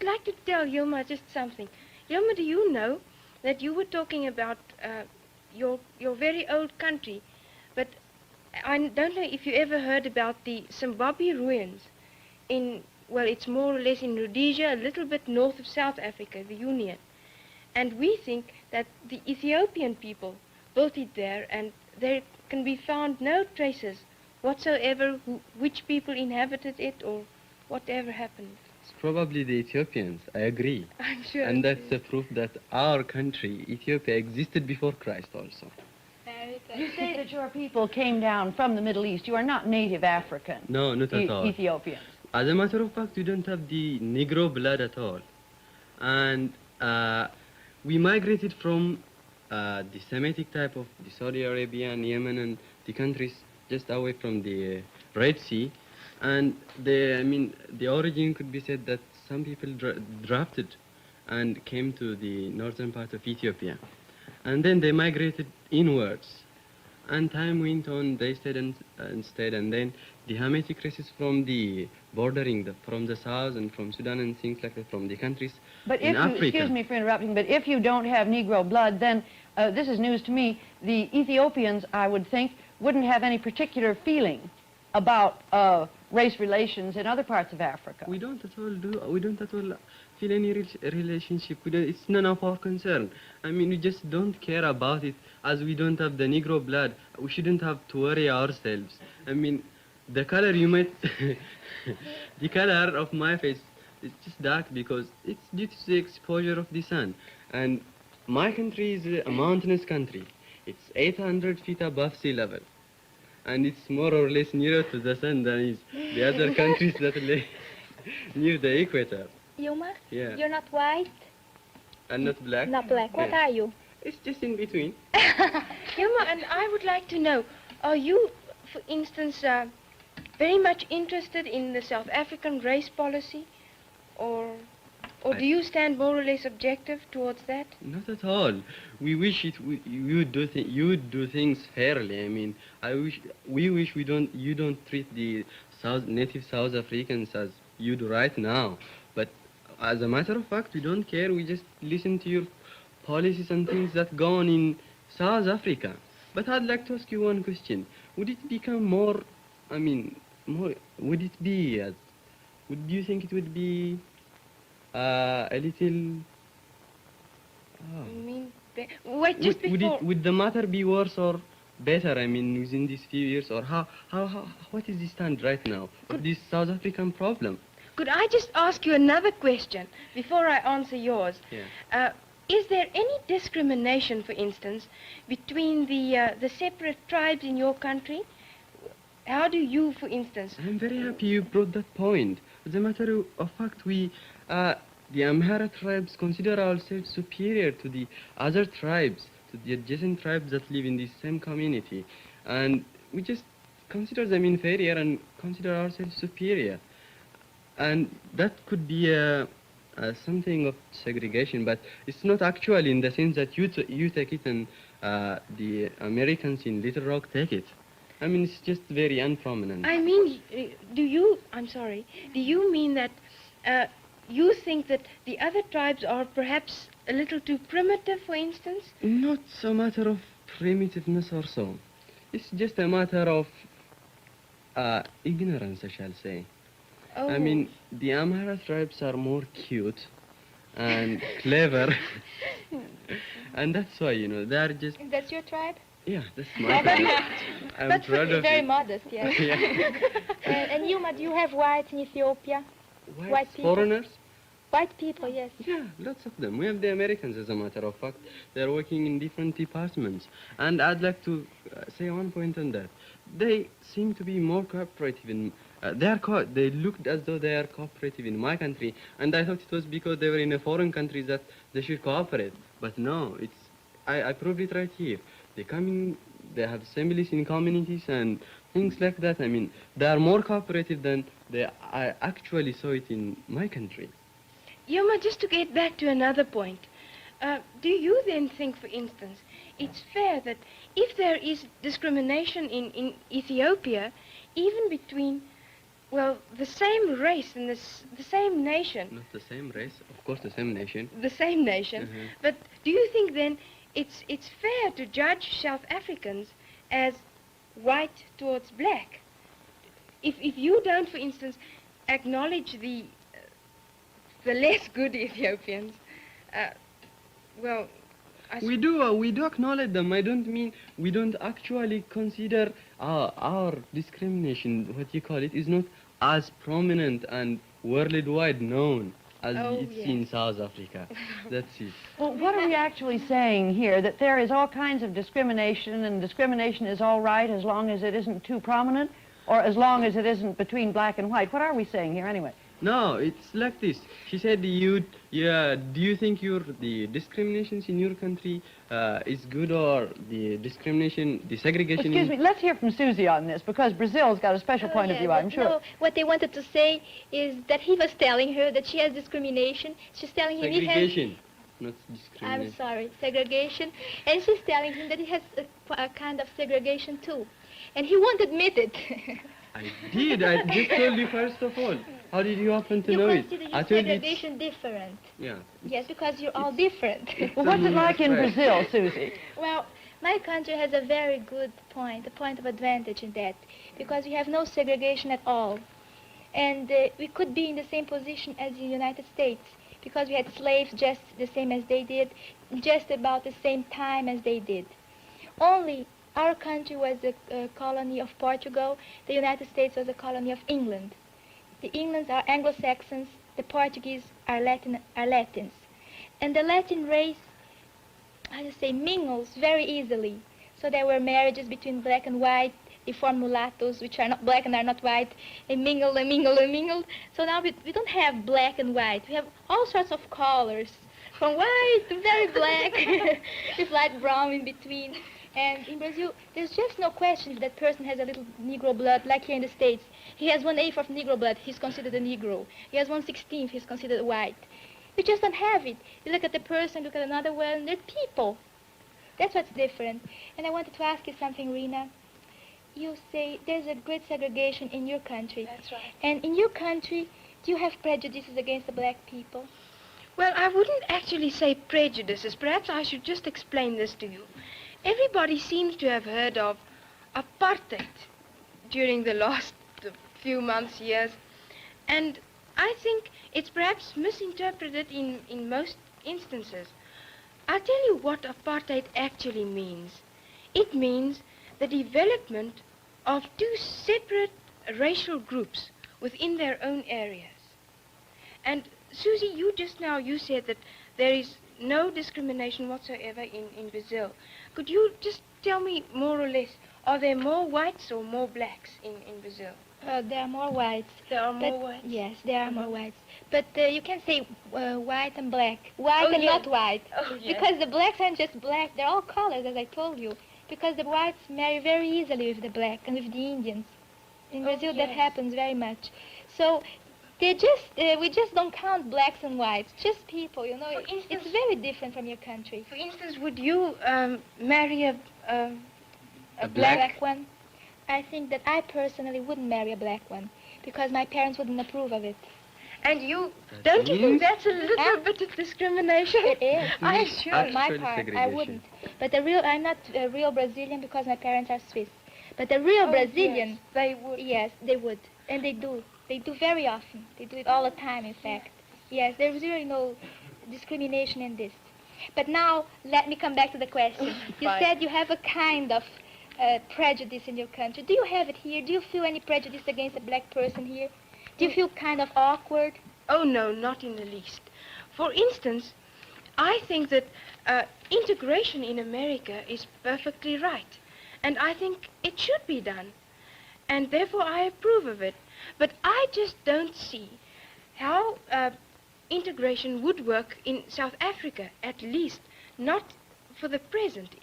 would like to tell Yilma just something. Yilma, do you know that you were talking about your very old country, but I don't know if you ever heard about the Zimbabwe ruins in, well, it's more or less in Rhodesia, a little bit north of South Africa, the Union. And we think that the Ethiopian people built it there, and there can be found no traces whatsoever which people inhabited it or whatever happened. It's probably the Ethiopians, I agree. I'm sure. And that's a proof that our country, Ethiopia, existed before Christ also. You say that your people came down from the Middle East. You are not native African. No, not at all. Ethiopians. As a matter of fact, we don't have the Negro blood at all. And we migrated from the Semitic type of the Saudi Arabia and Yemen and the countries just away from the Red Sea. And the origin could be said that some people drafted and came to the northern part of Ethiopia. And then they migrated inwards. And time went on, they stayed and stayed. And then the Hamitic races from the bordering, from the south and from Sudan and things like that, from the countries in Africa. Excuse me for interrupting, but if you don't have Negro blood, then this is news to me. The Ethiopians, I would think, wouldn't have any particular feeling about race relations in other parts of Africa. We don't at all feel any relationship. It's none of our concern. I mean, we just don't care about it. As we don't have the Negro blood, we shouldn't have to worry ourselves. I mean, the color you might, the color of my face is just dark because it's due to the exposure of the sun. And my country is a mountainous country. It's 800 feet above sea level. And it's more or less nearer to the sun than is the other countries that lay near the equator. Yilma? Yeah. You're not white? And not black? Not black. What are you? It's just in between. Yilma, and I would like to know, are you, for instance, very much interested in the South African race policy? Or do you stand more or less objective towards that? Not at all. We wish you would do things fairly. I mean, we wish you don't treat the native South Africans as you do right now. But as a matter of fact, we don't care. We just listen to your policies and things that go on in South Africa. But I'd like to ask you one question. Would it become more, would you think it would be a little... Wait, just before... Would the matter be worse or better, within these few years? Or what is the stand right now of this South African problem? Could I just ask you another question before I answer yours? Yeah. Is there any discrimination, for instance, between the separate tribes in your country? How do you, for instance... I'm very happy you brought that point. As a matter of fact, we, the Amhara tribes, consider ourselves superior to the other tribes, to the adjacent tribes that live in the same community. And we just consider them inferior and consider ourselves superior. And that could be something of segregation, but it's not actually in the sense that you take it and the Americans in Little Rock take it. It's just very unprominent. do you mean that you think that the other tribes are perhaps a little too primitive, for instance? Not a matter of primitiveness or so. It's just a matter of ignorance, I shall say. Oh. The Amhara tribes are more cute and clever. And that's why, they're just... That's your tribe? Yeah, that's my tribe. I'm proud of very it. modest, yes. Yeah. And Yilma, do you have whites in Ethiopia? White people? Foreigners? White people, yes. Yeah, lots of them. We have the Americans, as a matter of fact. They're working in different departments. And I'd like to say one point on that. They seem to be more cooperative in... they looked as though they are cooperative in my country, and I thought it was because they were in a foreign country that they should cooperate. But no, I proved it right here. They come in, they have assemblies in communities and things like that. They are more cooperative than I actually saw it in my country. Yilma, just to get back to another point, do you then think, for instance, it's fair that if there is discrimination in Ethiopia, even between well, the same race and the same nation. Not the same race, of course, the same nation. The same nation. But do you think then it's fair to judge South Africans as white towards black? If you don't, for instance, acknowledge the less good Ethiopians, well, we do acknowledge them. I don't mean we don't actually consider our discrimination, what you call it, is not as prominent and worldwide known as it's in South Africa. That's it. Well, what are we actually saying here? That there is all kinds of discrimination, and discrimination is all right as long as it isn't too prominent, or as long as it isn't between black and white? What are we saying here anyway? No, it's like this. She said, do you think the discriminations in your country is good, or the discrimination, the segregation? Excuse me, let's hear from Susie on this, because Brazil's got a special point of view, I'm sure. No, what they wanted to say is that he was telling her that she has discrimination. She's telling him segregation, not he has... discrimination. I'm sorry, segregation. And she's telling him that he has a kind of segregation too. And he won't admit it. I did. I just told you first of all. How did you happen to know it? You consider I your told you segregation different. Yeah. Yes, because you're all different. Well, what's it like in Brazil, Susie? Well, my country has a very good point, a point of advantage in that, because we have no segregation at all. And we could be in the same position as the United States, because we had slaves just the same as they did, just about the same time as they did. Only our country was a colony of Portugal, the United States was a colony of England. The Englands are Anglo-Saxons, the Portuguese are Latins. And the Latin race, how to say, mingles very easily. So there were marriages between black and white. They form mulattoes, which are not black and are not white. They mingle and mingle and mingle. So now we don't have black and white. We have all sorts of colors, from white to very black, with light brown in between. And in Brazil, there's just no question if that person has a little Negro blood, like here in the States. He has 1/8 of Negro blood, he's considered a Negro. He has 1/16, he's considered white. We just don't have it. You look at the person, look at another one, they're people. That's what's different. And I wanted to ask you something, Rena. You say there's a great segregation in your country. That's right. And in your country, do you have prejudices against the black people? Well, I wouldn't actually say prejudices. Perhaps I should just explain this to you. Everybody seems to have heard of apartheid during the last few months, years. And I think it's perhaps misinterpreted in most instances. I'll tell you what apartheid actually means. It means the development of two separate racial groups within their own areas. And Susie, you said that there is no discrimination whatsoever in Brazil. Could you just tell me more or less, are there more whites or more blacks in Brazil? There are more whites. There are more whites? Yes, there are more whites. But you can say white and black. White and not white. Oh, yes. Because the blacks aren't just black, they're all colors, as I told you. Because the whites marry very easily with the black and with the Indians. In Brazil, that yes. happens very much. So we just don't count blacks and whites, just people, you know. For instance, it's very different from your country. For instance, would you marry a black one? I think that I personally wouldn't marry a black one because my parents wouldn't approve of it. And don't you think that's a little bit of discrimination? It is. I'm sure. On my part, I wouldn't. But I'm not a real Brazilian because my parents are Swiss. But the real Brazilian, yes, they would. Yes, they would. And they do. They do very often. They do it all the time, in fact. Yes, there's really no discrimination in this. But now, let me come back to the question. You said you have a kind of prejudice in your country. Do you have it here? Do you feel any prejudice against a black person here? Do you feel kind of awkward? Oh, no, not in the least. For instance, I think that integration in America is perfectly right. And I think it should be done. And therefore, I approve of it. But I just don't see how integration would work in South Africa, at least not for the present.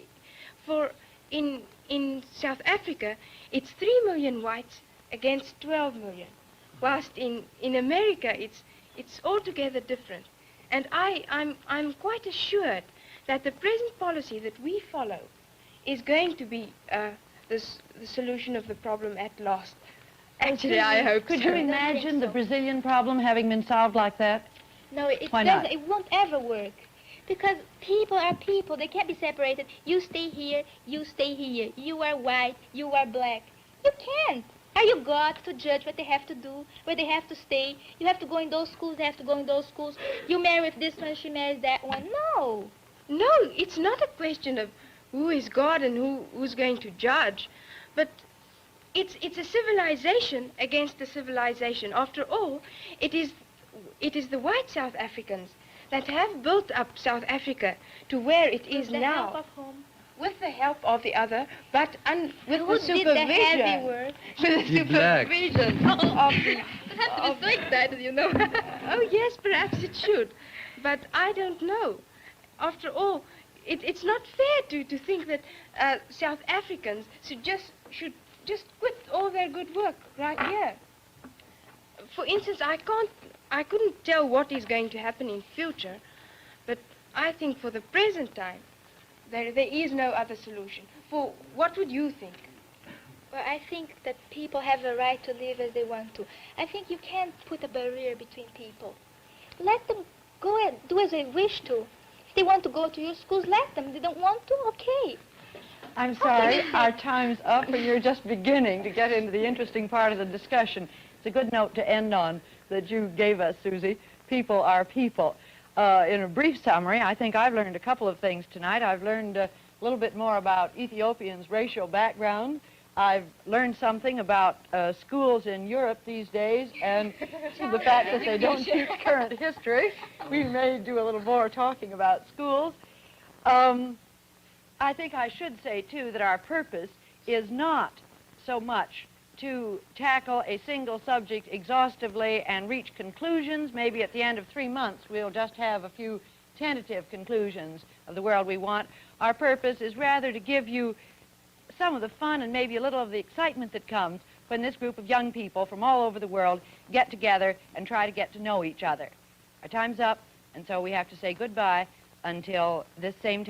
For in South Africa, it's 3 million whites against 12 million. Whilst in America, it's altogether different. And I'm quite assured that the present policy that we follow is going to be the solution of the problem at last. Actually, I hope Could so. you I don't imagine think the so. Brazilian problem having been solved like that? No, it Why doesn't. not? It won't ever work. Because people are people. They can't be separated. You stay here, you stay here. You are white, you are black. You can't. Are you God to judge what they have to do, where they have to stay? You have to go in those schools, they have to go in those schools. You marry with this one, she marries that one. No. No, it's not a question of who is God and who's going to judge, but it's a civilization against a civilization. After all, it is the white South Africans that have built up South Africa to where it is With the now. help of whom? With the help of the other, but with Who the did the heavy supervision. work? With the The black. supervision of the... It has to be so excited, you know. Oh, yes, perhaps it should. But I don't know. After all, it's not fair to think that South Africans should just quit all their good work right here. For instance, I couldn't tell what is going to happen in future, but I think for the present time, there is no other solution. For what would you think? Well, I think that people have a right to live as they want to. I think you can't put a barrier between people. Let them go and do as they wish to. If they want to go to your schools, let them. If they don't want to, okay. I'm sorry, our time's up, and you're just beginning to get into the interesting part of the discussion. It's a good note to end on that you gave us, Susie. People are people. In a brief summary, I think I've learned a couple of things tonight. I've learned a little bit more about Ethiopians' racial background. I've learned something about schools in Europe these days, and the fact that they don't teach current history. We may do a little more talking about schools. I think I should say, too, that our purpose is not so much to tackle a single subject exhaustively and reach conclusions. Maybe at the end of 3 months we'll just have a few tentative conclusions of the world we want. Our purpose is rather to give you some of the fun and maybe a little of the excitement that comes when this group of young people from all over the world get together and try to get to know each other. Our time's up, and so we have to say goodbye until this same time.